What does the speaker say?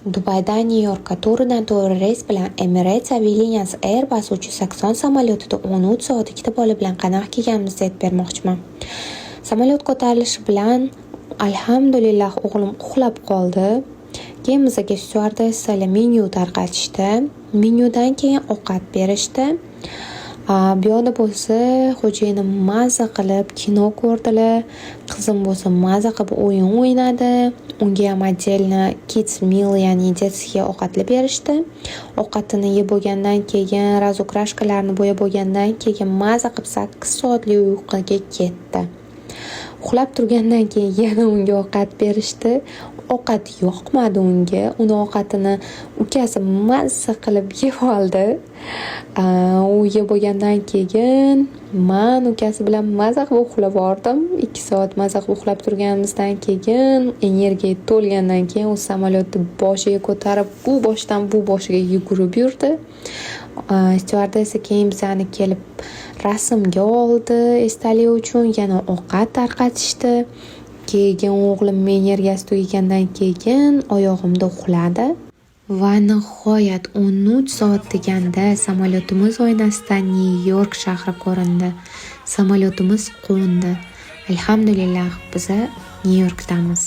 Dubaydan Nyu-Yorkka to'g'ridan-to'g'ri reys bilan Emirates avialiniyasi Airbus 380 samolyotida 13 soat 2 bola bilan qanaqa kelganimizni aytib bermoqchiman. Samolyot ko'tarilishi bilan alhamdulillah o'g'lim uxlab qoldi. Keyin bizga styuardessalar menyu tarqatishdi. Menyudan keyin ovqat berishdi. Bu yoqda bo'lsa xo'jayinim maza qilib kino ko'rdilar. Qizim bo'lsa maza qilib o'yin o'ynadi. Unga ham отдельно kids meal, ya'ni детский ovqatlar berishdi. Ovqatini yeb bo'lgandan keyin razukrashkalarni bo'yab bo'lgandan keyin maza qilib 8 soatli uyquga ketdi. Uxlab turgandan keyin yana unga ovqat berishdi. Ovqat yoqmadi unga. Uni ovqatini ukasi mazza qilib yeb oldi. U yeb bo'lgandan keyin men ukasi bilan maza qilib uxlab bordim. 2 soat maza qilib uxlab turganimizdan keyin energiya to'lgandan keyin u samolyotni boshiga ko'tarib, bu boshdan bu boshiga yugurib yurdi. Styuardessa keyin bizani kelib rasmga oldi, esdalik uchun yana ovqat tarqatishdi. Keyin o'g'lim energiyasi tugagandan keyin oyog'imda uxladi. Va nihoyat 13 soat deganda samolyotimiz oynasidan Nyu-York shahri ko'rindi. Samolyotimiz qo'ndi. Alhamdulillah biz Nyu-Yorkdamiz.